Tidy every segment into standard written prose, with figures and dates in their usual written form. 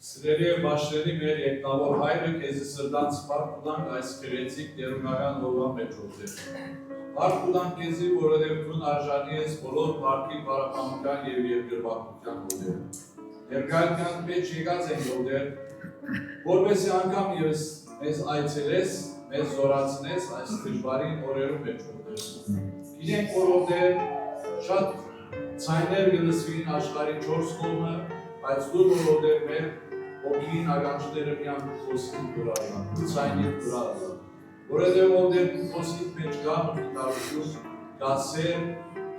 Սիրելի başları մեր եկնավոր հայրը քեզի սրտանց փառք տանք այս քրեցիկ դերունական օրվա մեջ օգտել։ Փառք տանք քեզի, որովհետև դու արժանի ես բոլոր փառքի, բարապանության եւ երկրպագության օգտել։ Երկայնքան մեջ եկած ենք օգտել, որովհետեւ անգամ ես մեզ այցելես, մեզ զորացնես այս դժվարին օրերում մեջ օգտել։ Գիտենք, որ օգտել շատ ցայներ գլսվին աշխարհի 4 կողմը, բայց դու որովհետև մեր Օգին ագանչները միան խոսքին դուրարան, ցայնին դուրարան, որովհետև ոնտեղ խոսքին մեջ կան դիտարություն, գասեր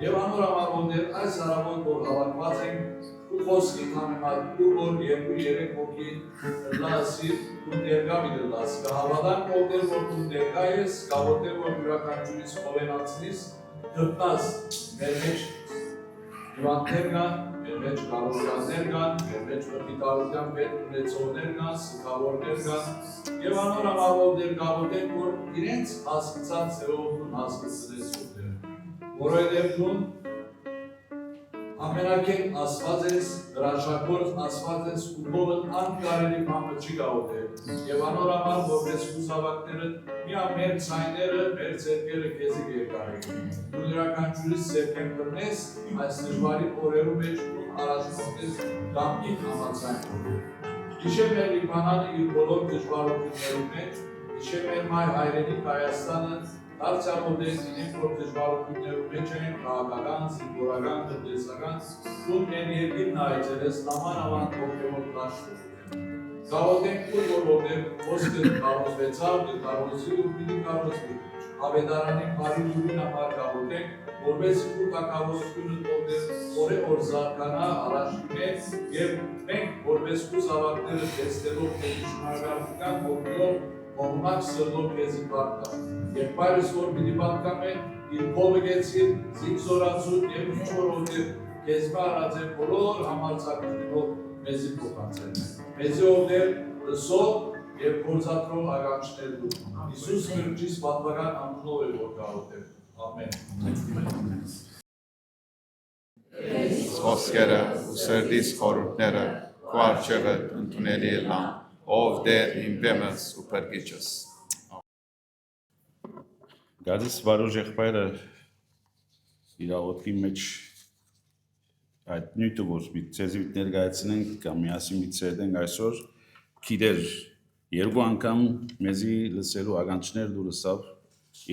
եւ անոր համար ոնտեղ այս հարավոտ որ հավաքված են ու խոսքի համեմատ ու որ 2-3 հոգի լասի ու ներկա միդլաս կհավատան ոնտեղ որ դու ներկա ես, կավոտեղ որ յուրաքանչյուրից խովենացնես, գտնաս մեր մեջ հիվանդներ կան, մեր մեջ կարողաններ կան, մեր մեջ մտիտարության պետ ունեցողներ կան, սգավորներ կան եւ անոր համարվող կավոտեն, որ իրենց հասկացած ձևով դու հասկացնես ուտել։ Որովհետեւ դու ամենակեն ասված ես, հրաշագործ ասված ես ու բոլոր անկարելի բանը չի գավոտել եւ անոր համար որպես ուսավակները միան մեր ցայները, մեր ձեռքերը քեզի երկարեն։ Դու յուրաքանչյուրից ձեռքեն բռնես այս դժվարի օրերու մեջ ու առաջնորդես կամքի համացայն։ Իշե մեր Լիբանանը իր բոլոր դժվարությունների մեջ, իշե մեր մայր հայրենիք Հայաստանը դարձյալ որդես ինենք որ դժվարություններու մեջ են քաղաքական, զինվորական, տնտեսական, դու մեր երկիրն այցելես նման հոգևոր դաշտում։ Գավոտենք ու որովհետև խոսքը կարոզվեցավ, կարոզի ու պիտի կարոզվի։ Ավետարանի բարի ուրին համար գավոտենք, որպես ու կակավորությունը օրե օր զարկանա առաջինեց և մենք որպես ու զավակները տեսնելով քեզի շնորհակալության հոգիով կողմակ սրտով քեզի բարդա։ Եվ պայրս որ պիտի պատկամեն իր կողը գեցին զինզորացուն և ինչ-որ որդև քեզմա արած է բոլոր համարձակությունով մեզի փոխանցել։ Մեզի որդև լսող և փորձատրող ագանչներ դու։ Իսուս Քրիստոս պատվական անունով է որ գաղութև։ Ամեն։ Խոսքերը ու սրտիս խորհուրդները քո առջևդ ընդունելի ելան, ով դեր իմ բեմս ու փրկիչս։ Գազից վարուժ եղբայրը իր աղոտքի մեջ այդ նույնը որ ցեզի ներկայացնենք կամ միասին ցեդենք այսօր գիտեր երկու անգամ մեզի լսելու ագանչներ դու լսավ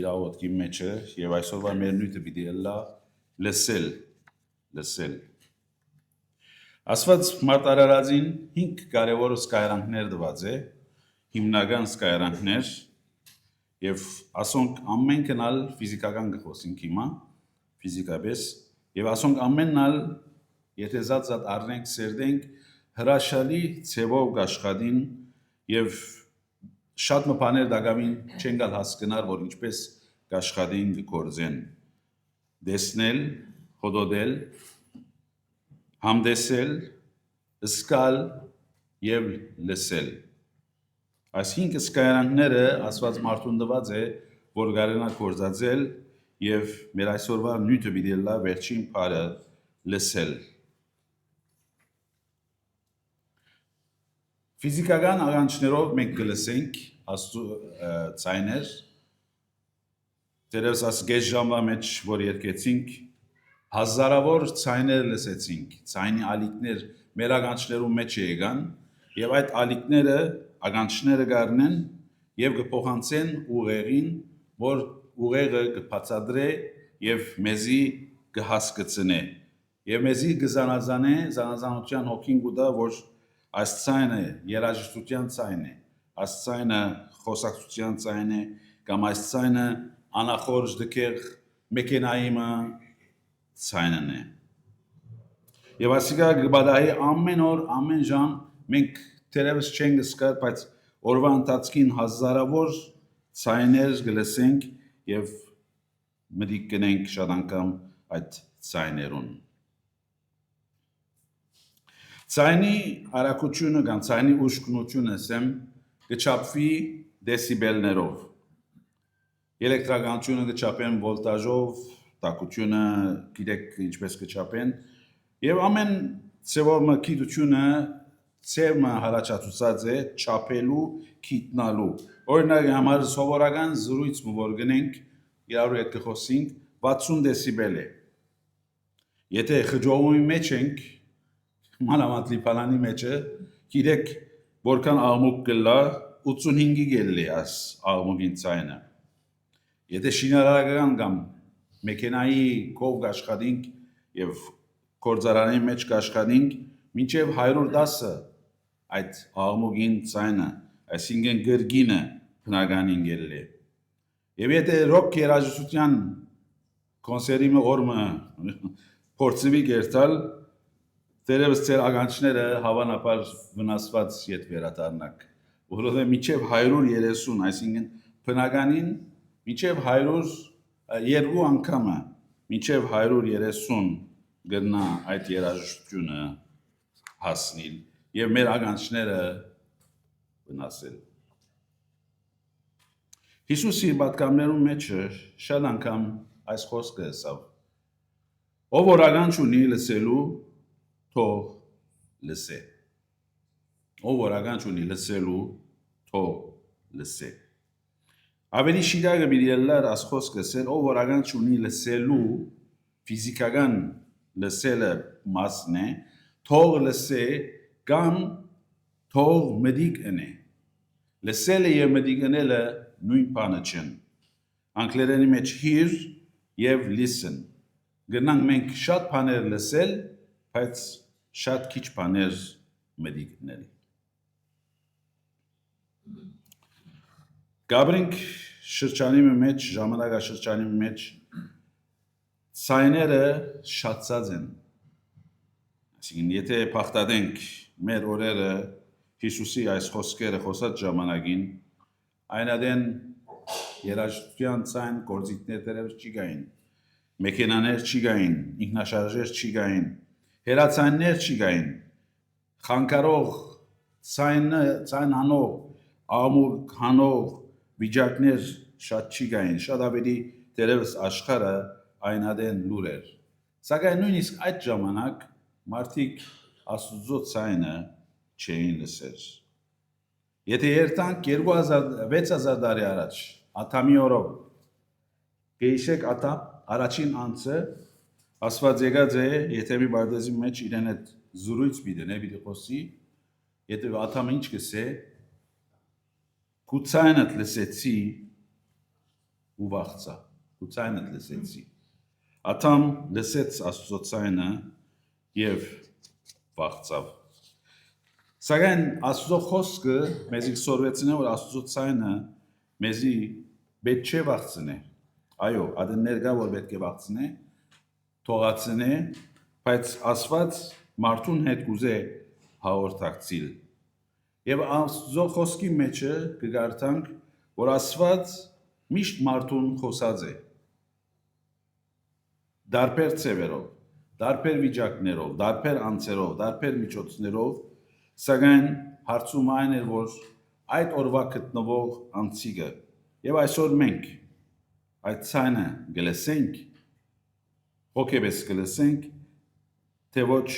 իր աղոտքի մեջը եւ այսօրվա մեր նույնը պիտի լա լսել Ասված մարտարարածին 5 կարևոր սկայրանքներ դված է հիմնական սկայրանքներ Եվ ասոնք ամենքն ալ ֆիզիկական գխոսենք հիմա, ֆիզիկապես, եւ ասոնք ամենն ալ եթե զատ առնենք, սերդենք, հրաշալի ցևով գաշխատին եւ շատ մփաներ դակամին չեն գալ հասկնար, որ ինչպես գաշխատին գործեն։ Դեսնել, հոդոդել, համդեսել, սկալ եւ լսել։ Այս 5 սկայրանքները ասված մարդուն դված է, որ գարենա կործածել և մեր այսօրվա նույթը բիդելլա վերջին պարը լսել։ Ֆիզիկական աղանչներով մենք կլսենք ծայներ, դերևս աս գեզ ժամվա մեջ, որ երկեցինք, հազարավոր ծայներ լսեցինք, ծայնի ալիքներ մեր աղանչներում մեջ եկան, և այդ ալիքները ագանչները գարնեն և կփոխանցեն ուղեղին, որ ուղեղը կբացատրե և մեզի կհասկացնե և մեզի կզանազանե զանազանության հոգին գուտա, որ այս ցայնը երաժշտության ցայն է, այս ցայնը խոսակցության ցայն է, կամ այս ցայնը անախորժ դքեղ մեքենայիմը ցայնն է։ Եվ ասիկա կբադահի ամեն օր, ամեն ժամ մենք Terevs չենք սկար, բայց օրվա ընթացքին հազարավոր ցայներ գլսենք եւ մտիկ կնենք շատ անգամ այդ ցայներուն։ Ցայնի արագությունը կամ ցայնի ուժգնությունը ասեմ կչափվի դեսիբելներով։ Էլեկտրականությունը կչափեն վոլտաժով, տաքությունը գիտեք ինչպես կչափեն եւ ամեն ցևոր մկիտությունը ցերմը հարաճացուցած է չափելու, քիտնալու։ Օրինակ համար սովորական զրույց որ գնենք, իրար հետ կխոսենք 60 դեսիբել է։ Եթե խջովումի մեջ ենք, մանավանդ լիփանանի մեջը, գիտեք որքան աղմուկ կլա 85-ի գելլի աս աղմուկին ցայնը։ Եթե շինարարական կամ մեքենայի կով աշխատենք եւ կորձարանի մեջ աշխատենք, մինչեւ 110-ը այդ աղմուկին ցայնը, այսինքն գրգինը բնականին գելլի։ Եվ եթե ռոք երաժշտության կոնսերտի օրը փորձվի գերտալ, դերևս ծեր ագանչները հավանաբար վնասված ետ վերադառնակ։ Որովհետև մինչև 130, այսինքն բնականին մինչև 102 անգամը, մինչև 130 գտնա այդ երաժշտությունը հասնել եւ մեր ագանչները վնասել։ Հիսուսի պատգամներում մեջ շատ անգամ այս խոսքը ասավ. Ով որ ագանչ ունի լսելու, թող լսե։ Ով որ ագանչ ունի լսելու, թող լսե։ Ավելի շիրակը բիդելլար աս խոսքը սել, ով որ ագանչ ունի լսելու, ֆիզիկական լսելը մասն է, թող լսե կամ թող մդիկ ընե։ Լսելը եւ մդիկ ընելը նույն բանը չեն։ Անգլերենի մեջ hear եւ listen։ Գնանք մենք շատ բաներ լսել, բայց շատ քիչ բաներ մդիկ ընել։ Գաբրինք շրջանի մեջ, ժամանակաշրջանի մեջ ցայները շատացած են։ Այսինքն եթե փախտadենք մեր օրերը Հիսուսի այս խոսքերը խոսած ժամանակին, այնադեն երաժշտության ցայն գործիքներ դերևս չի գային, մեքենաներ չի գային, ինքնաշարժեր չի գային, հերացաններ չի գային, խանգարող ցայնանող, ամուր հանող վիճակներ շատ չի գային, շատ ավելի դերևս աշխարհը այնադեն լուր էր։ Սակայն նույնիսկ այդ ժամանակ մարդիկ Աստծո ցայնը չէին լսեր։ Եթե երթանք 6000 տարի առաջ, Աթամի օրով, գեյշեք Աթամ առաջին անձը ասված եկած է, եթե մի բարդեզի մեջ իրեն այդ զրույց բիդեն, բիդի խոսի, եթե Աթամը ինչ կսե, կուցայնդ լսեցի ու վախցա, կուցայնդ լսեցի։ Աթամ լսեց Աստծո ցայնը եւ վախցավ։ Սակայն Աստծո խոսքը մեզի սորվեցնե, որ Աստծո ցայնը մեզի պետք չէ վախցնե։ Այո, ադեն ներկա որ պետք է վախցնե, թողացնե, բայց Աստված մարդուն հետ կուզե հաղորդակցիլ։ Եվ Աստծո խոսքի մեջը կգարտանք, որ Աստված միշտ մարդուն խոսած է։ Դարբեր ցևերով, դարբեր վիճակներով, դարբեր անձերով, դարբեր միջոցներով, սակայն հարցում այն էր, որ այդ օրվա գտնվող անձիկը եւ այսօր մենք այդ ցայնը գլսենք, հոգեբես գլսենք, թե ոչ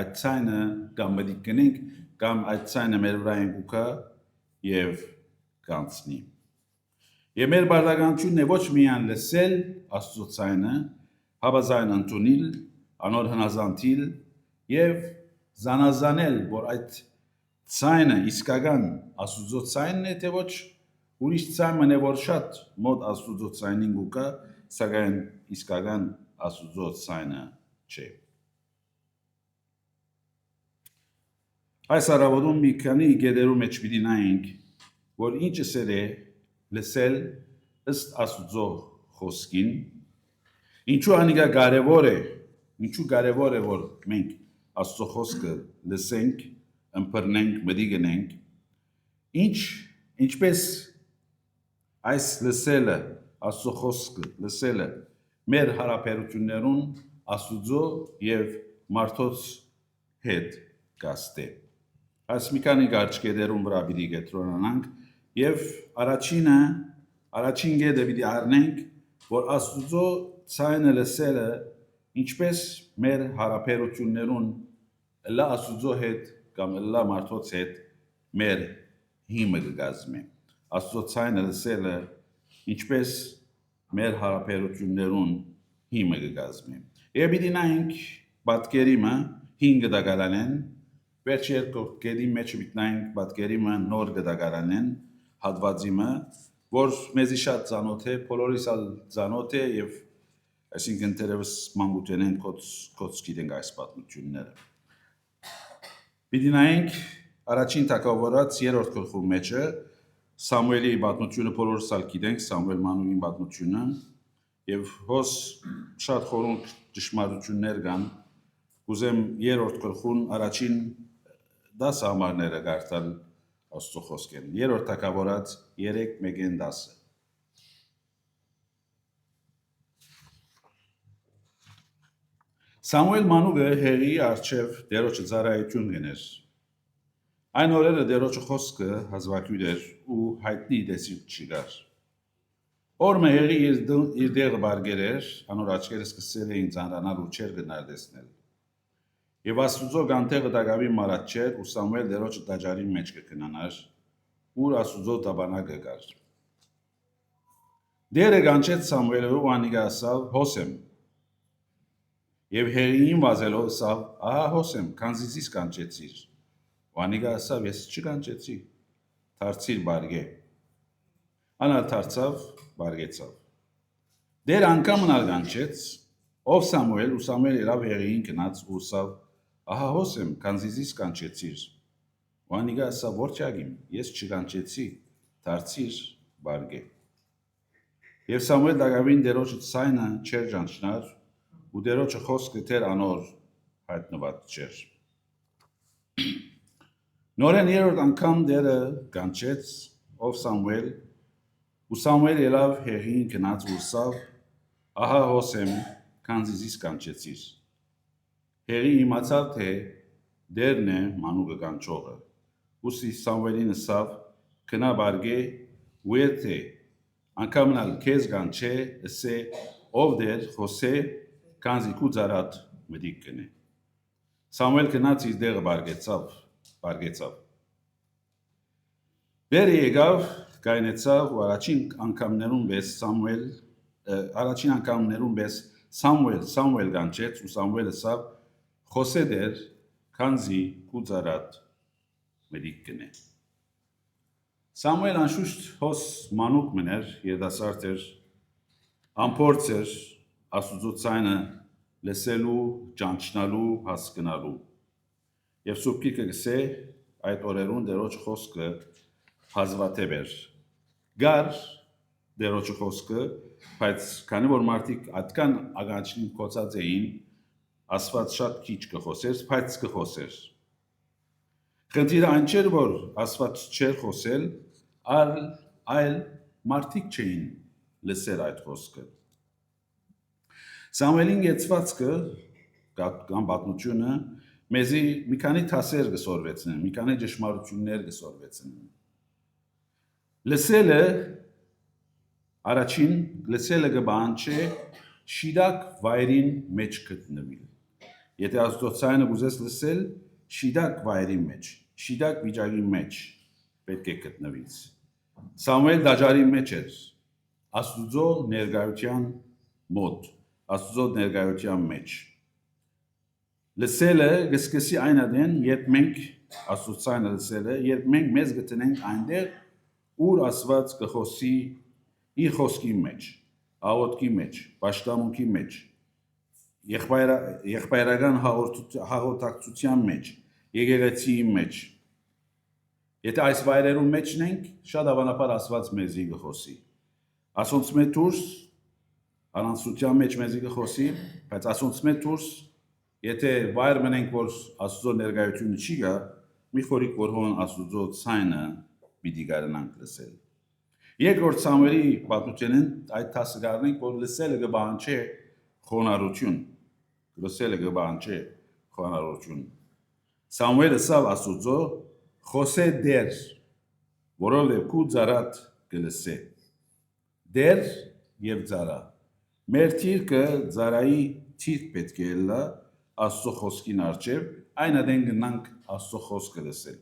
այդ ցայնը կամ մտիկ կնենք, կամ այդ ցայնը մեր վրա ընկուկա եւ կանցնի։ Եվ մեր բարդականությունն է ոչ միայն լսել Աստծո ցայնը, հավազայն ընդունել, անոր հնազանդել եւ զանազանել, որ այդ ցայնը իսկական Աստծո ցայնն է, թե ոչ ուրիշ ցայնն է, որ շատ մոտ Աստծո ցայնին գուկա, սակայն իսկական Աստծո ցայնը չէ։ Այս առավոտում մի քանի գեդերու մեջ պիտի նայենք, որ ինչ սեր է լսել ըստ Աստծո խոսքին, ինչու անիկա կարևոր է, որ մենք Աստծո խոսքը լսենք, ըմբռնենք, մտիգնենք, ինչպես այս լսելը, Աստծո խոսքը լսելը մեր հարաբերություններուն Աստծո եւ մարդոց հետ կաստե։ Այս մի քանի գարչկեդերուն վրա պիտի կենտրոնանանք եւ առաջին գեդը պիտի առնենք, որ Աստծո ցայնը լսելը ինչպես մեր հարաբերություններուն լա Աստծո հետ կամ ըլլա մարդոց հետ մեր հիմը կգազմի։ Աստծո ցայնը լսելը ինչպես մեր հարաբերություններուն հիմը կգազմի։ Եվ պիտի նայենք պատկերիմը 5 դագարանեն, վերջ երկու կերի մեջ միտնայինք պատկերիմը նոր գդագարանեն հատվածիմը, որ մեզի շատ ծանոթ է, բոլորիս ծանոթ է եւ այսինքն դերևս մանկութենեն կոց գիտենք այս պատմությունները։ Պիտի նայենք առաջին թագավորած 3-րդ գլխու մեջը Սամուելի պատմությունը բոլորս գիտենք, Սամուել մանուկի պատմությունը եւ հոս շատ խորհուրդ ճշմարտություններ կան։ Ուզեմ 3-րդ գլխուն առաջին 10 համարները գարտալ Աստծո խոսքեն։ 3-րդ թագավորած 3:1-10։ Սամուել մանուկը հերի արչև դերոջը ծառայություն գներ։ Այն օրերը դերոջը խոսքը հազվագյուտ էր ու հայտնի դեսիք չկար։ Օրը հերի իր դեղը բարգեր էր, անոր աչքերը սկսել էին ծանրանալ ու չեր գնալ տեսնել։ Եվ Աստուծո գանթեղը դագավի մարած չէր ու Սամուել դերոջը տաճարի մեջ կգնանար, ուր Աստուծո տաբանակը կար։ Դերը գանչեց Սամուելը ու անիգա ասավ հոսեմ։ Եվ հերին վազելով ասավ ահա հոսեմ, քանզի զիս կանչեցիր։ Ու անիգա ասավ ես չկանչեցի, դարձիր բարգե։ Անալ դարձավ, բարգեցավ։ Դեր անգամ կանչեց, ով Սամուել ու Սամուել ելավ հերին գնաց ու ասավ ահա հոսեմ, քանզի զիս կանչեցիր։ Ու անիգա ասավ որչագիմ, ես չկանչեցի, դարձիր բարգե։ Եվ Սամուել դագավին դերոջը ցայնը չեր ճանչնար ու դերոջը խոսքը թեր անոր հայտնված չէր։ Նորեն 3-րդ անգամ դերը կանչեց, ով Սամուել ու Սամուել ելավ հերին գնաց ու ասավ ահա հոսեմ, քանզի զիս կանչեցիր։ Հերի իմացավ թե դերն է մանուկը կանչողը։ Ուսի Սամուելին ասավ գնա բարգե ու եթե անգամնալ քեզ կանչե ասե ով դեր խոսե քանզի քու ծարատ մդիկ կնե։ Սամուել գնաց իր դեղը բարգեցավ։ Բերը եկավ գայնեցավ ու առաջին անգամներուն պես Սամուել կանչեց ու Սամուել ասավ խոսե դեր քանզի քու ծարատ մդիկ կնե։ Սամուել անշուշտ հոս մանուկ մներ, երդասարդ էր, ամփորձ էր Աստուծո ցայնը լսելու, ճանչնալու, հասկանալու։ Եվ Սուրբիկը գսե այդ օրերուն դերոջ խոսքը հազվադեպ էր։ Գար դերոջ խոսքը, բայց քանի որ մարդիկ այդքան ագանչին կոծած էին, Աստված շատ քիչ կխոսեր, բայց կխոսեր։ Խնդիրը այն չէր, որ Աստված չէր խոսել, այլ մարդիկ չէին լսել այդ խոսքը։ Սամուելին գեցվածքը կամ պատմությունը մեզի մի քանի թասեր կսորվեցնեն, մի քանի ճշմարտություններ կսորվեցնեն։ Լսելը կբանչե շիդակ վայրին մեջ գտնվել։ Եթե Աստծո ցայնը ուզես լսել, շիդակ վայրի մեջ, շիդակ վիճակի մեջ պետք է գտնվից։ Սամուել դաջարի մեջ էր, Աստուծո ներկայության մոտ, Աստուծո ներկայության մեջ։ Լսելը գսկսի այն ադեն, երբ մենք Աստծո ցայնը լսելը, երբ մենք մեզ գտնենք այնտեղ, ուր Աստված կխոսի իր խոսքի մեջ, աղոթքի մեջ, պաշտամունքի մեջ, եղբայրական հաղորդակցության մեջ, եկեղեցիի մեջ։ Եթե այս վայրերում մեջն ենք, շատ հավանաբար Աստված մեզի կխոսի։ Ասոնց մեծ դուրս, անանցության մեջ մեզի կխոսի, բայց ասոնց մեծ դուրս, եթե վայր մնենք, որ Աստծո ներկայությունը չի գա, մի խորիկ որ հոն Աստծո ցայնը պիտի կարողանանք լսել։ Երկրորդ Սամուելի պատմությունն այդ տասը գարնենք, որ լսելը կբանչե խոնարհություն։ Սամուելը ասավ Աստուծո խոսե դեր, որովհետև քու ծարատ կլսե։ Դեր եւ ծարա։ Մեր թիրքը ծարայի թիրք պետք է լա Աստծո խոսքին առջև, այն ադեն գնանք Աստծո խոսքը լսել։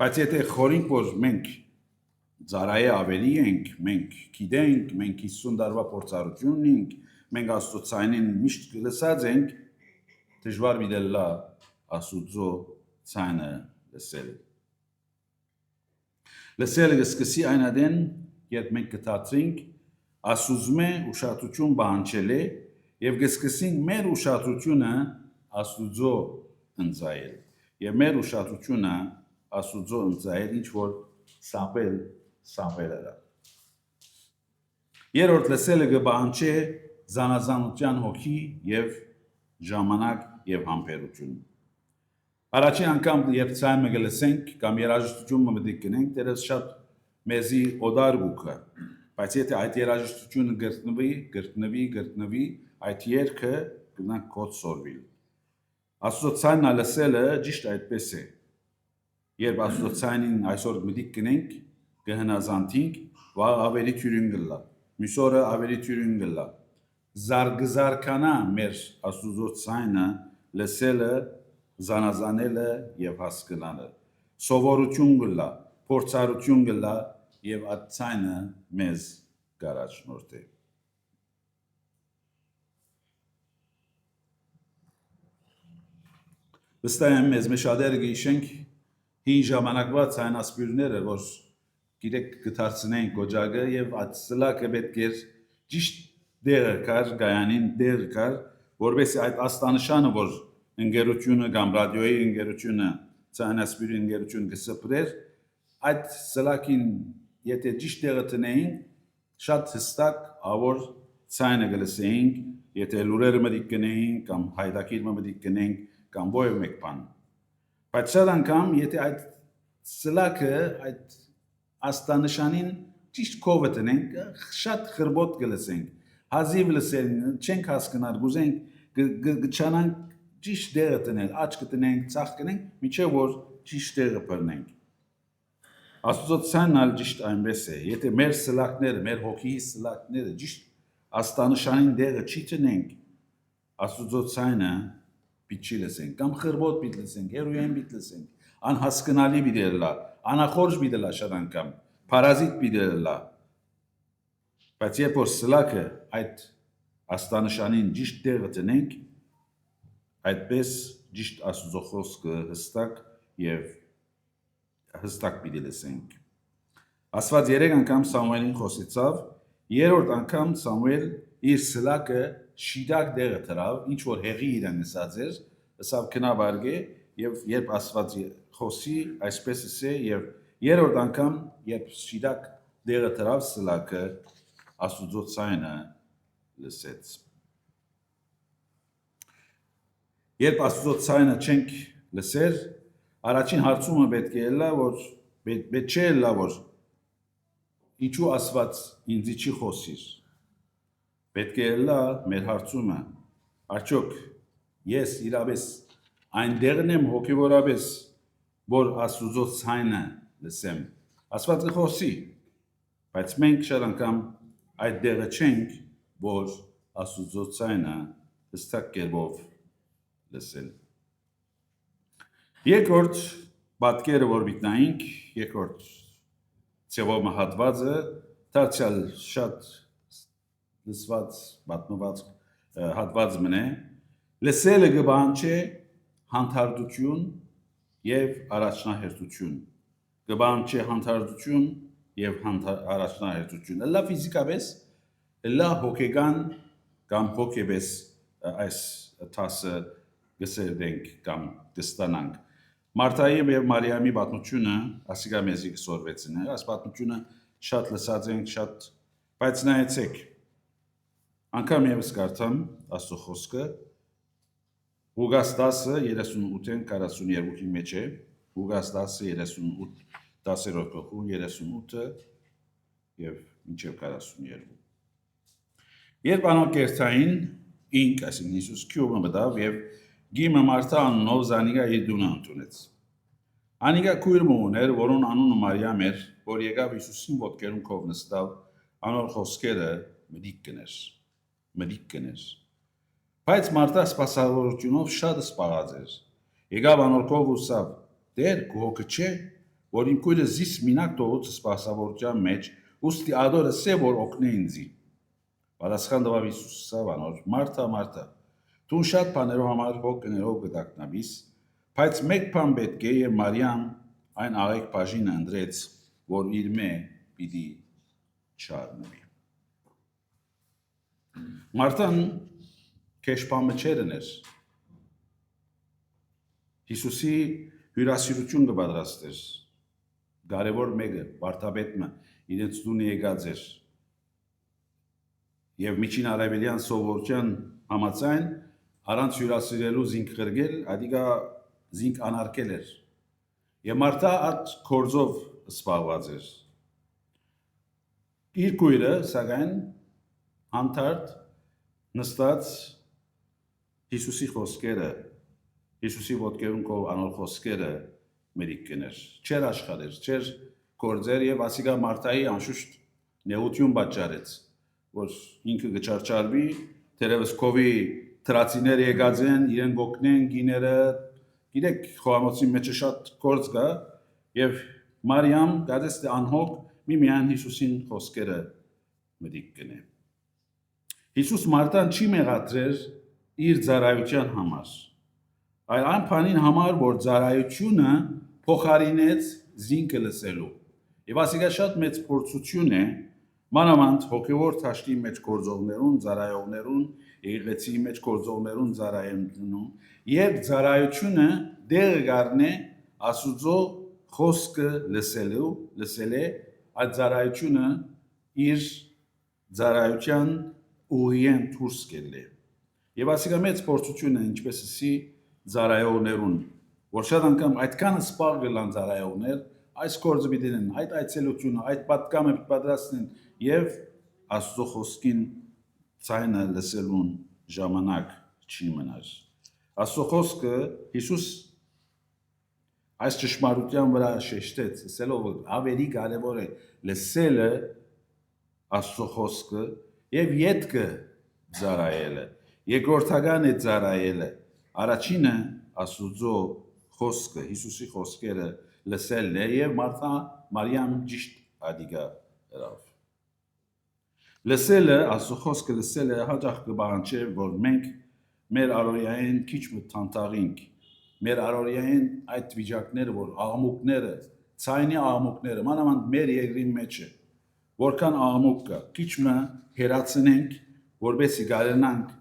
Բայց եթե խորինք, որ մենք ծարայե ավելի ենք, մենք գիտենք, մենք 50 տարվա փորձառություն ունենք, մենք Աստծո ցայնին միշտ լսած ենք, դժվար միդելա Աստծո ցայնը լսել։ Լսելը կսկսի այն ադեն, երբ մենք կդարձենք Աստուծմե ուշադրություն բանջել է եւ կսկսենք մեր ուշադրությունը Աստուծո ընծայել։ Եվ մեր ուշադրությունը Աստուծո ընծայել ինչ որ Սամվելը։ Երրորդ լսելը կբանջի զանազանության հոգի եւ ժամանակ եւ համբերություն։ Առաջին անգամ երբ ցայմը գլսենք կամ երաժշտությունը մտիկ գնենք, դերս շատ մեզի օդար գուկը, բայց եթե այդ երաժշտությունը գրտնվի, այդ երգը գնանք կոց սորվիլ։ Աստծո ցայնը լսելը ճիշտ այդպես է։ Երբ Աստծո ցայնին այսօր մտիկ գնենք, կհնազանդենք, վաղ ավելի թյուրին գլա, մյուս օրը ավելի թյուրին գլա։ Զարգանա մեր Աստծո ցայնը լսելը, զանազանելը եւ հասկանալը։ Սովորություն գլա, փորձառություն գլա եւ այդ ցայնը մեզ գարաչնորդ է։ Վստահ եմ մեզ մեջադերը գիշենք հին ժամանակվա ցայնասպյուրները, որ գիրեք կդարձնեն կոջագը եւ այդ սլակը պետք է ճիշտ դերը կար, գայանին դեր կար, որովհետեւ այդ աստանշանը, որ ընկերությունը կամ ռադիոյի ընկերությունը, ցայնասպյուրի ընկերությունը կսպրեր, այդ սլակին եթե ճիշտ դերը տնեին, շատ հստակ ավոր ցայնը գլսեինք, եթե լուրերը մտիկ գնեին կամ հայդակիրը մտիկ գնեին կամ ոյ մեկ բան։ Բայց շատ անգամ եթե այդ սլակը այդ աստանշանին ճիշտ կովը տնենք, շատ խրբոտ գլսենք, հազիվ լսենք, չենք հասկանալ, գուզենք գչանանք ճիշտ դերը տնենք, աչքը տնենք, ցախ կնենք, միջև որ ճիշտ դերը բռնենք։ Աստծո ցայնն ալ ճիշտ այնպես է, եթե մեր սլակները, մեր հոգի սլակները ճիշտ աստանշանին դերը չի տնենք, Աստծո ցայնը պիտի լսենք, կամ խրբոտ պիտի լսենք, հերոյեն պիտի լսենք, անհասկանալի պիտի լա, անախորժ պիտի լա շատ անգամ, պարազիտ պիտի լա։ Բայց երբ որ սլակը այդ աստանշանին ճիշտ դերը տնենք, այդպես ճիշտ Աստծո խոսքը հստակ եւ հստակ պիտի լսենք։ Աստված 3 անգամ Սամուելին խոսեցավ, երրորդ անգամ Սամուել իր սլակը շիդակ դերը դրավ, ինչ որ հեղի իրան ասած էր, ասավ քնաբարգե եւ երբ Աստված խոսի, այսպես է եւ երրորդ անգամ երբ շիդակ դերը դրավ սլակը Աստծո ցայնը լսեց։ Երբ Աստծո ցայնը չենք լսեր, առաջին հարցումը պետք է լա, որ պետք չէ լա, որ ինչու Աստված ինձ չի խոսիր։ Պետք է լա մեր հարցումը, արդյոք ես իրապես այնտեղն եմ հոգևորապես, որ Աստծո ցայնը լսեմ։ Աստված կխոսի, բայց մենք շատ անգամ այդ դերը չենք, որ Աստծո ցայնը հստակ կերպով լսել։ Երկրորդ պատկերը, որ միտնայինք, երկրորդ ծևոմը հատվածը, դարձյալ շատ լսված, պատմված հատված մնե, լսելը կբանջի հանդարտություն եւ առաջնահերթություն։ Կբանջի հանդարտություն եւ առաջնահերթություն։ Լա ֆիզիկապես, լա հոգեգան կամ հոգեբես այս տասը գսերդենք կամ կստանանք։ Մարտայի եւ Մարիամի պատմությունը ասիկա մեզի կսորվեցին, այս պատմությունը շատ լսած ենք, շատ, բայց նայեցեք, անգամ եւս կարդամ Աստծո խոսքը, Ղուկաս 10:38-42-ի մեջ է, Ղուկաս 10:38, 10-րդ գլխու 38-ը եւ մինչեւ 42։ Երբ անոնք կերտային, ինք, այսինքն Հիսուս քյուրը մտավ եւ գիմը Մարթա անունով Զանիգա իր դունը ընդունեց։ Անիգա քույր մոներ, որոն անունը Մարիամ էր, որ եկավ Հիսուսին ոտքերում քով նստավ, անոր խոսքերը մդիկ կներ։ Բայց Մարթա սպասավորությունով շատ սպաղած էր Եկավ անորքով ու սավ. Դեր գողը չէ, որ իմ քույրը զիս մինակ տողուց սպասավորության մեջ, ուստի ադորը սե որ օգնե ինձի։ Պատասխան տվավ Հիսուս սավ անոր. Մարթա, Մարթա, դու շատ բաներով համար հոգներով կդակնաբիս, բայց մեկ բան պետք է եւ Մարիամ այն աղեկ բաժինը ընդրեց, որ իր մե պիտի չառնվի։ Մարտան քեշպամը չերներ։ Հիսուսի հյուրասիրություն կպատրաստեր։ Կարևոր մեկը վարդապետը իրենց տունը եկած էր։ Եվ միջին արևելյան սովորության համաձայն առանց հյուրասիրելու զինք կրգել, ադիգա զինք անարկել էր։ Եվ Մարտա այդ կորձով սպաղված էր։ Իր քույրը սակայն հանդարտ նստած Հիսուսի խոսքերը, Հիսուսի ոտքերուն կով անոր խոսքերը մերիկ կներ։ Չեր աշխարհեր, չեր կորձեր եւ ասիկա Մարտայի անշուշտ նեղություն պատճառեց, որ ինքը գճարճարվի, դերևս կովի տրացիներ եկած են, իրեն գոկնեն գիները, գիտեք, խոհանոցի մեջ շատ կորձ կա եւ Մարիամ գադես դե անհոգ միմիան Հիսուսին խոսքերը մերիկ կնե։ Հիսուս Մարտան չի մեղադրեր իր ծառայության համար, այլ այն բանին համար, որ ծառայությունը փոխարինեց զինքը լսելու։ Եվ ասիկա շատ մեծ փորձություն է, մանավանդ հոգևոր թաշտի մեջ գործողներուն, ծառայողներուն, եկեղեցի մեջ գործողներուն ծառայությունում, երբ ծառայությունը դեր գարնե Աստուծո խոսքը լսել է, այդ ծառայությունը իր ծառայության ուղիեն դուրս կելը։ Եվ ասիկա մեծ փորձություն է ինչպես էսի ծառայողներուն, որ շատ անգամ այդքան սպառ գլան ծառայողներ, այս կորձը պիտին, այդ այցելությունը, այդ պատկամը պատրաստեն եւ Աստծո խոսքին ցայնը լսելուն ժամանակ չի մնար։ Աստծո խոսքը Հիսուս այս ճշմարտության վրա շեշտեց, ասելով ավելի կարևոր է լսելը Աստծո խոսքը եւ յետքը ծառայելը, երկրորդական է ծառայելը, առաջինը Աստծո խոսքը, Հիսուսի խոսքերը լսելն է եւ Մարիամ ճիշտ ադիգա հրավ։ Լսելը, Աստծո խոսքը լսելը հաճախ կբանջի, որ մենք մեր առօրյային քիչ մտանտաղինք, մեր առօրյային այդ վիճակները, որ աղմուկները, ցայնի աղմուկները, մանավանդ մեր երկրի մեջ է, որքան աղմուկ կա, քիչ մը հերացնենք, որբեսի կարողանանք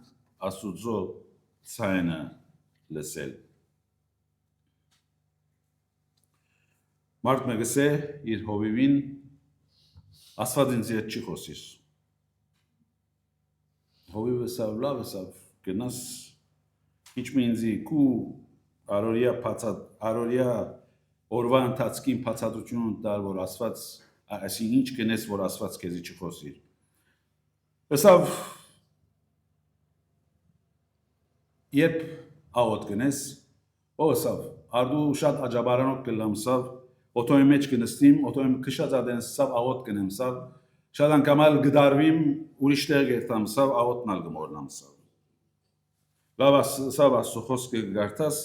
Աստծո ցայնը լսել։ Մարդ մեկը սե իր հովիվին Աստված ինձ հետ չի խոսիր։ Հովիվը սավ լավ է սավ գնաս ինչ մի ինձի կու առորյա օրվա ընթացքին բացատրություն տալ, որ Աստված այսին ինչ կնես, որ Աստված քեզի չխոսիր։ Սավ երբ աղոտ կնես, սավ արդու շատ աջաբարանոք կլամ սավ օտոյի մեջ կնստիմ, օտոյի քշած ադեն սավ աղոտ կնեմ սավ շատ անգամալ գդարվիմ ուրիշ տեղ գերտամ սավ աղոտնալ գմորնամ սավ։ Լավ սավ Աստծո խոսքը գարտաս,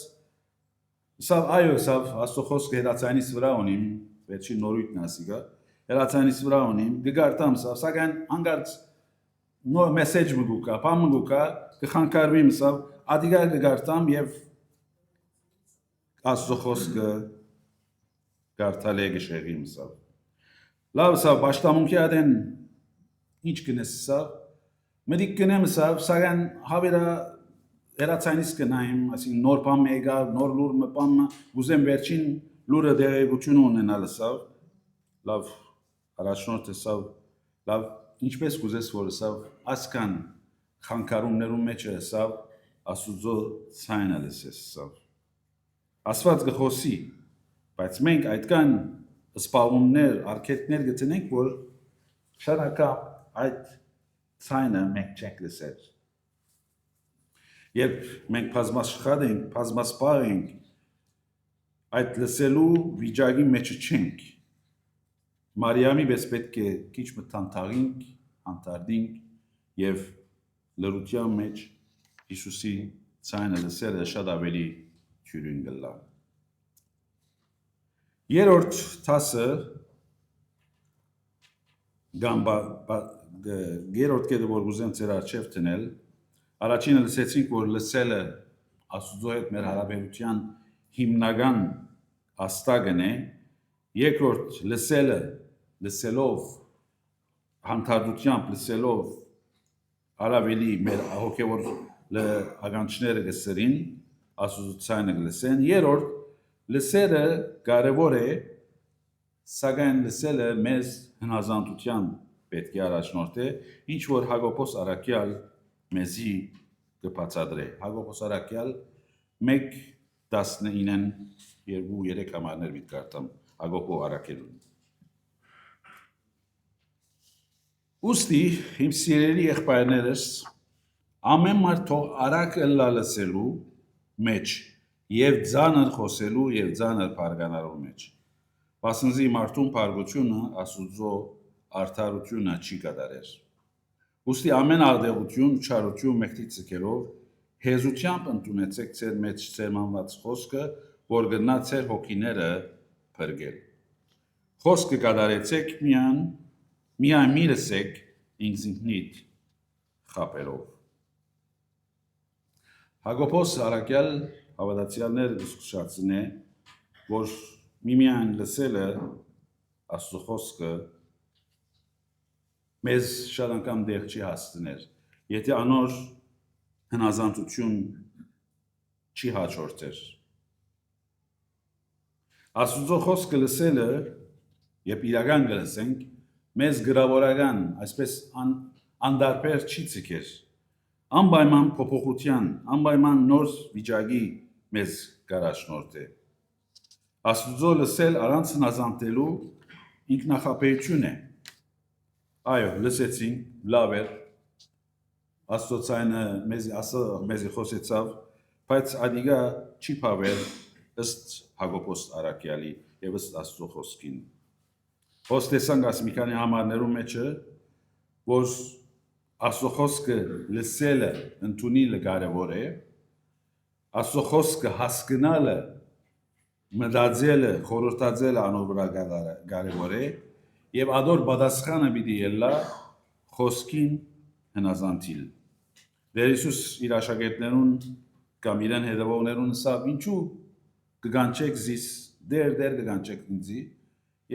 սավ այո սավ Աստծո խոսքը հերացանից վրա ունիմ, վերջի նորույթն ասիգա, հերացանից վրա ունիմ, գարտամ սավ, սակայն հանգարց նոր մեսեջ մգուկա, բան մգուկա, կխանկարվիմ սավ, ադիգա գարտամ եւ Աստծո խոսքը գարտալ է գշեղիմ սավ։ Լավ սավ պաշտամունքի ադեն ինչ կնես սավ, մդիկ կնեմ սավ, սակայն հավերա հերացանից կնայիմ, ասին նոր բան մեգա, նոր լուր մպամը, ուզեմ վերջին լուրը դեղեցություն ունենալ սավ, լավ առաջնորդ է սավ, լավ ինչպես կուզես որ սավ, ասկան խանկարումներում մեջ է սավ, Աստուծո ցայնը լսես սավ։ Աստված գխոսի, բայց մենք այդքան սպաղումներ, արկետներ գտնենք, որ շատ անգամ այդ ցայնը մենք չենք լսել։ Երբ մենք բազմաշխատ ենք, բազմասպառ ենք, այդ լսելու վիճակի մեջ չենք։ Մարիամի պես պետք է քիչ մտանտաղենք, անտարդենք եւ լրության մեջ Հիսուսի ցայնը լսելը շատ ավելի թյուրին գլա։ Երորդ տասը երորդ կետը որ ուզեմ ձեր առջև տնել, առաջինը լսեցինք, որ լսելը Աստուծո հետ մեր հարաբերության հիմնական աստագն է, երկրորդ լսելով հանդարտությամբ լսելով արավելի մեր հոգևոր ականջները գսրին Աստուծոյանը գլսեն, երրորդ լսելը կարևոր է, սակայն լսելը մեզ հնազանդության պետք է առաջնորդե, ինչ որ Հակոբոս Արաքյալ մեզի կբացատրե։ Հակոբոս Արաքյալ 1:19-ն 2-3 համարներ մի կարտամ Հակոբո Արաքելուն։ Ուստի իմ սիրելի եղբայրներս ամեն մարդ թող արագ լսելու մեջ եւ ձանր խոսելու եւ ձանր բարգանալու մեջ։ Բասնզի մարդուն բարգությունը Աստուծո արդարությունը չի կատարեր։ Ուստի ամեն աղդեղություն, չարություն մեղքի ցկելով հեզությամբ ընդունեցեք ձեր մեջ ծերմանված խոսքը, որ գնա ձեր հոգիները փրկել։ Խոսքը կատարեցեք միայն մի լսեք ինքնիդ խապելով։ Հակոբոս Արաքյալ հավատացյալները դիսկուսացին է, որ միմիան լսելը Աստծո խոսքը մեզ շատ անգամ դեղ չի հասցներ, եթե անոր հնազանդություն չի հաջորդեր։ Աստուծո խոսքը լսելը, երբ իրական կլսենք, մեզ գրավորական, այսպես անդարբեր չի ցկեր, անպայման փոփոխության, անպայման նոր վիճակի մեզ կարաշնորդ է։ Աստուծո լսել առանց հնազանդելու ինքնախապեյություն է։ Այո, լսեցին, լավ էր, Աստծոյանը մեզի խոսեցավ, բայց ադիգա չի պավել ըստ Հակոբոս Արաքյալի և ըստ Աստծո խոսքին։ Խոստեսանք աս մի քանի համարներում մեջը, որ Աստծո խոսքը լսելը ընդունիլը կարևոր է, Աստծո խոսքը հասկնալը, մտածելը, խորհրդածելը անոր վրա կարևոր է, եւ ադոր պատասխանը պիտի ելլա խոսքին հնազանդիլ։ Տեր Հիսուս իր աշակերտներուն կամ իրեն հետևողներուն ասավ, ինչու կգանչեք զիս, դեր կգանչեք ինձի,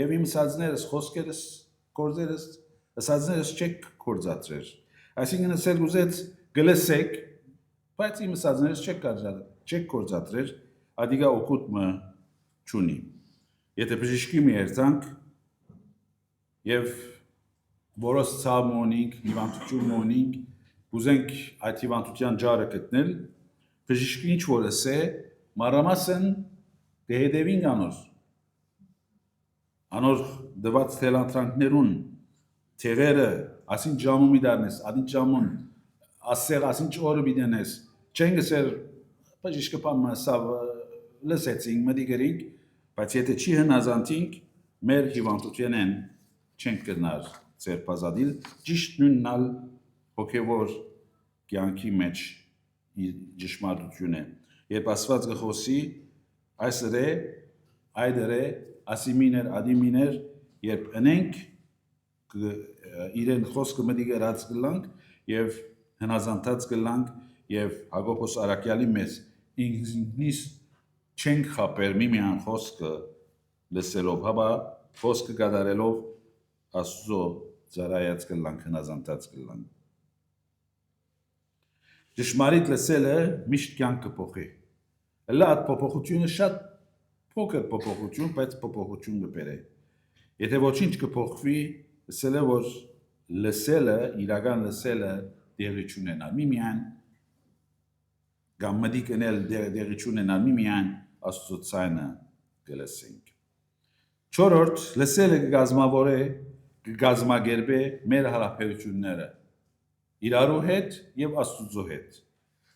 եւ իմ ասածներս, խոսքերս, գործերս, ասածներս չեք կործածրեր։ Այսինքն ասել ուզեց գլսեք, բայց իմ ասածներս չեք կործածրեր, ադիգա օգուտ մը չունի։ Եթե բժիշկի մի երցանք եւ որոս ցավ մոնինք, հիվանդություն մոնինք, ուզենք այդ հիվանդության ջարը գտնել, բժիշկը ինչ որ ասե, մանրամասն դեհետևին անոր դված թելանտրանքներուն, թեղերը, ասին ժամում իդարնես, adin ժամուն, ասեղ, ասին չորը բիդենես, չեն գսեր, բժիշկը պամը սավ լսեցինք, մդիգերինք, բայց եթե չի հնազանդինք, մեր հիվանդություն են չենք կնար ձեր պազադիլ, ճիշտ նույննալ հոգևոր կյանքի մեջ ճշմարտություն է։ Երբ ասված գխոսի, այսր է, այդր է, ասիմիներ, ադիմիներ, երբ ընենք իրեն խոսքը մդիգերած գլանք և հնազանդած գլանք և Հակոբոս Արաքյալի մեզ ինքնիս չենք խապեր միմիան խոսքը լսելով, հաբա խոսքը կատարելով Աստծո ծառայած գլանք, հնազանդած գլանք։ Ճշմարիտ լսելը միշտ կյանք կփոխի։ Հլա այդ փոփոխությունը շատ փոքր փոփոխություն, բայց փոփոխություն կբերե։ Եթե ոչինչ կփոխվի, ասել է որ լսելը, իրական լսելը դեղի չունենա։ Միմիան կամ մդի կնել դեղի չունենա, միմիան Աստծո ցայնը կլսենք։ Չորրորդ, լսելը կգազմավորե, կգազմագերբե մեր հարաբերությունները իրարու հետ եւ Աստուծո հետ։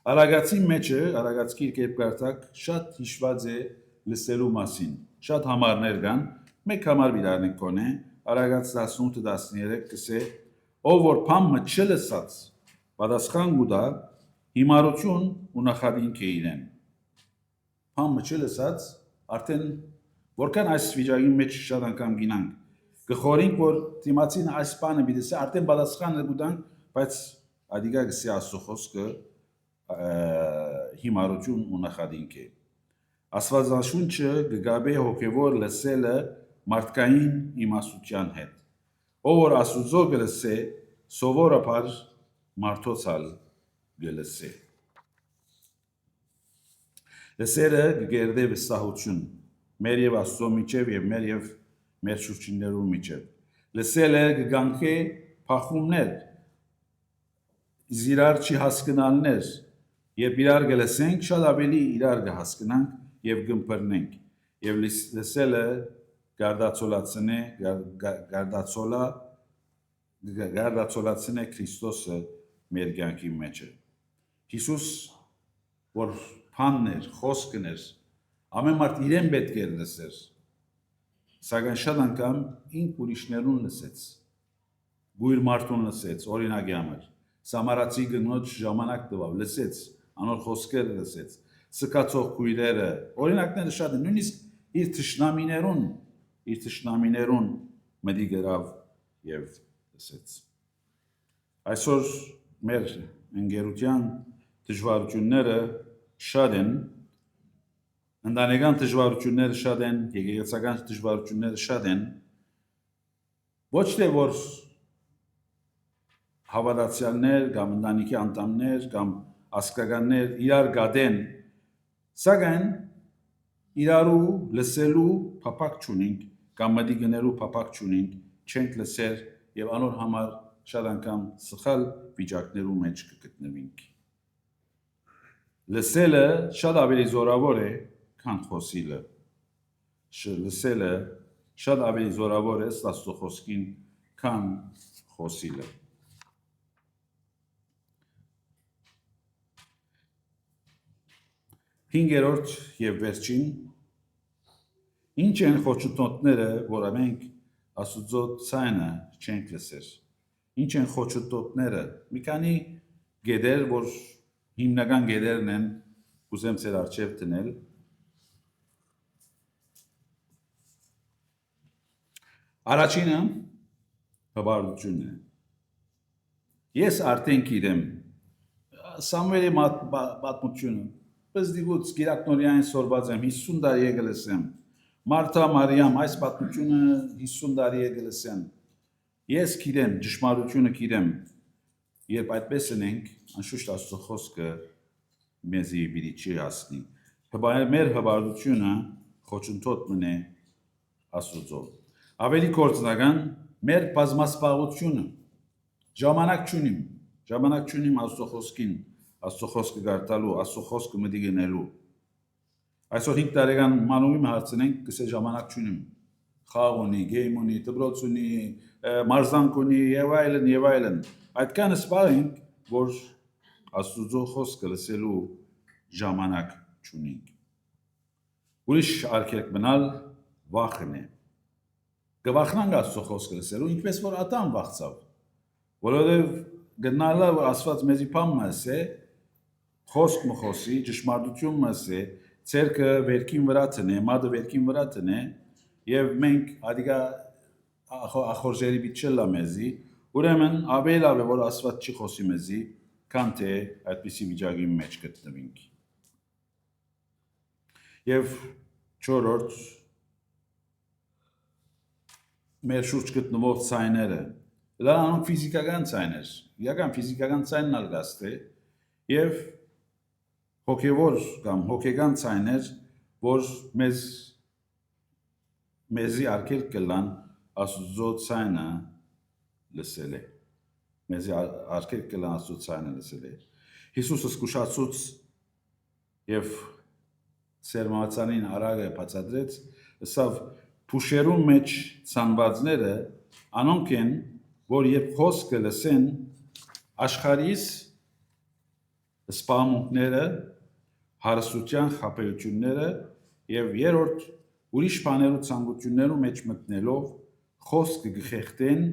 Արագացի մեջը, արագացքի երբ կարդակ, շատ հիշված է լսելու մասին։ Շատ համարներ կան, մեկ համար բիդարնենք կոնե, արագաց 18-13 կսե, ով որ փամը չլսած, պատասխան գուտա, հիմարություն ու նախադինք է իրեն։ Փամը չլսած արդեն որքան այս վիճակի մեջ շատ անգամ գինանք գխորինք որ դիմացին այս բանը բիդեսը արդեն բادسխանը գուտանք բայց ադիգա գսի ասո խոսքը հիմարություն ու նախադինք է Աստվածաշունչը գգաբե հոգևոր լսելը մարդկային իմաստության հետ ով որ Աստուծո գլսե սովորաբար մարդոցալ գլսե Լսելը գերդե վստահություն մեր եւ Աստծո միջև եւ մեր եւ մեր շուրջիններու միջև լսելը գգանքե փախումներ իրար չի հասկանալներ եւ իրար գլսենք շատ ավելի իրար կհասկանանք եւ գմբրնենք եւ լսելը գարդացոլացնե Քրիստոսը մեր կյանքի մեջը Հիսուս որ փաններ խոսքներ ամեն մարդ իրեն պետք է լսեր սակայն շատ անգամ ինք ուրիշներուն լսեց գույր մարդուն լսեց օրինակի համար Սամարացի գնոջ ժամանակ տվավ լսեց անոր խոսքերը լսեց սկացող քույրերը օրինակները շատ են նույնիսկ իր թշնամիներուն մդի գրավ եւ լսեց այսօր մեր ընկերության դժվարությունները շատ են ընտանեկան դժվարությունները շատ են եկեղեցական դժվարությունները շատ են ոչ թե որ հավատացյալներ կամ ընտանիքի անդամներ կամ ասկականներ իրար գադեն սակայն իրարու լսելու փապակ չունենք կամ մդի գներու փապակ չունենք չենք լսեր եւ անոր համար շատ անգամ սխալ վիճակներու մեջ կգտնվենք լսելը շատ ավելի զորավոր է քան խոսիլը լսելը շատ ավելի զորավոր է Աստծո խոսքին քան խոսիլը Հինգերորդ եւ վերջին ինչ են խոչընդոտները, որ մենք Աստուծո ցայնը չենք լսեր։ Ինչ են խոչընդոտները։ Մի քանի գեդեր, որ հիմնական գեդերն են, ուզեմ ցեր արչեւ տնել։ Առաջինը հբարությունն է։ Ես արդեն գիտեմ Սամուելի պատմությունը Պես դիգուց գիրակնորյային սորված եմ 50 տարի եկել եմ Մարթա Մարիամ այս պատմությունը 50 տարի եկել եմ Ես գիտեմ ճշմարությունը գիտեմ Երբ այդպես ենք անշուշտ Աստծո խոսքը մեզի պիտի չի հասնի մեր հբարությունը խոչընդոտ մնե Աստծո Ավելի կորցնական մեր բազմասպաղությունը ժամանակ չունիմ Աստծո խոսքին Աստծո խոսքը գարտալու, Աստծո խոսքը մտի գնելու։ Այսօր 5 տարեկան մանուկին հարցնենք, կսե ժամանակ չունիմ։ Խաղ ունի, գեյմ ունի, դպրոց ունի, մարզանք ունի եւ այլն։ Այդքան սպառ ենք, որ Աստծո խոսքը լսելու ժամանակ չունենք։ Ուրիշ արգելք մնալ վախն է։ Կվախնանք Աստծո խոսքը լսելու, ինչպես որ Ադամ վախցավ։ Որովհետեւ գնալը որ Աստված մեզի փամմաս է Խոսք մխոսի, ճշմարտություն մասե, ցերկը վերքին վրա տնե, մադը վերքին վրա տնե, եւ մենք ադիգա ախորժերի բիչելա մեզի, ուրեմն ավելավ է որ Աստված չի խոսի մեզի, քան թե այդպիսի վիճակի մեջ գտնվենք։ Եվ չորրորդ մեր շուրջ գտնվող ցայները, լրանոք ֆիզիկական ցայներ, իրական ֆիզիկական ցայնն ալգաստ է, եւ հոգևոր կամ հոգեգան ցայներ, որ մեզի արգել կլան Աստծո ցայնը լսել է։ Մեզի արգել կլան Աստծո ցայնը լսել է։ Հիսուսը զգուշացուց եւ սերմացանին արագը բացադրեց, ասավ փուշերու մեջ ցանվածները անոնք են, որ երբ խոսքը լսեն աշխարհիս սպամունքները հարստության խապեությունները եւ երրորդ ուրիշ բաներու ցանկություններու մեջ մտնելով խոսքը գխեղտեն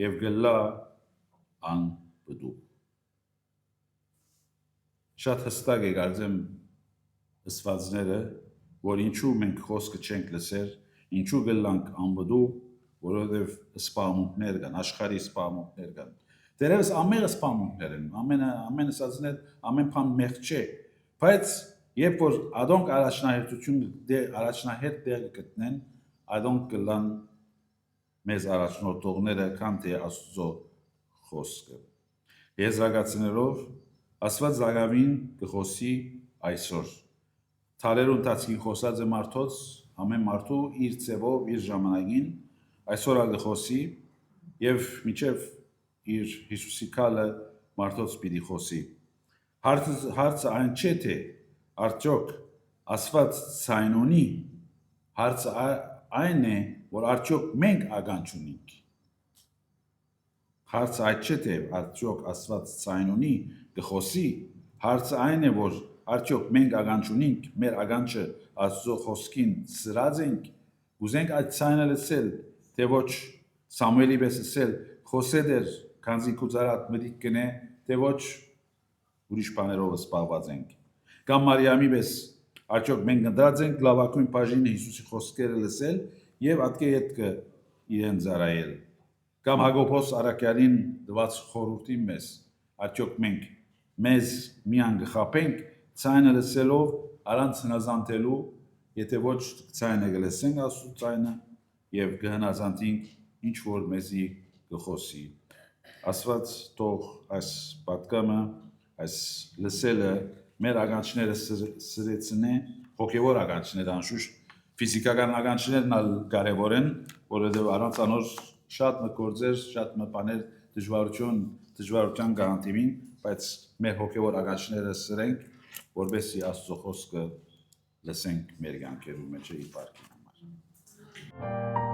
եւ գլա ան բդու շատ հստակ է կարծեմ ըսվածները որ ինչու մենք խոսքը չենք լսեր, ինչու գլանք անբդու, որովհետև սպամունքներ կան, աշխարհի սպամունքներ կան։ Դերևս ամենը սպամունքներ են, ամենը ասածներ, ամեն բան մեղք չէ, բայց երբ որ ադոնք առաջնահերթ դեր գտնեն, ադոնք կլան մեզ առաջնորդողները կամ թե Աստծո խոսքը։ Եզրակացնելով Աստված զագավին կխոսի այսօր։ Թալերու ընթացքին խոսած է մարդոց, ամեն մարդու իր ձևով, իր ժամանակին, այսօր կխոսի եւ միջև իր Հիսուսի քալը մարդոց պիտի խոսի։ Հարցը այն չէ թե արդյոք Աստված ցայն ունի, հարցը այն է, որ արդյոք մենք ականջ ունենք։ Հարցը այդ չէ թե արդյոք Աստված ցայն ունի, կխոսի, հարցը այն է, որ արդյոք մենք ականջ ունենք, մեր ականջը Աստծո խոսքին սրած ենք, ուզենք այդ ցայնը լսել, թե ոչ Սամուելի պես ասել, խոսե դեր, քանզի քուզարատ մտիկ կնե, թե ոչ ուրիշ բաներով զբաղված ենք։ Կամ Մարիամի պես արդյոք մենք ընտրած ենք լավագույն բաժինը Հիսուսի խոսքերը լսել եւ ատկե ետքը իրեն ծառայել։ Կամ Հակոբոս Արաքյալին դված խորհրդի մեզ արդյոք մենք մեզ միան գխապենք ցայնը լսելով առանց հնազանդելու, եթե ոչ ցայնը գլսենք Աստծո ցայնը եւ գհնազանդենք ինչ որ մեզի գխոսի։ Աստված թող այս պատկամը, այս լսելը մեր ականջները սրեցնե, հոգևոր ականջները անշուշտ ֆիզիկական ականջներն ալ կարևոր են, որովհետեւ առանց անոր շատ մգործեր, շատ բաներ դժվարության գանտիմին, բայց մեր հոգևոր ականջները սրենք, որովհետեւ Աստծո խոսքը լսենք մեր կյանքերում մեջ իր բարքի համար։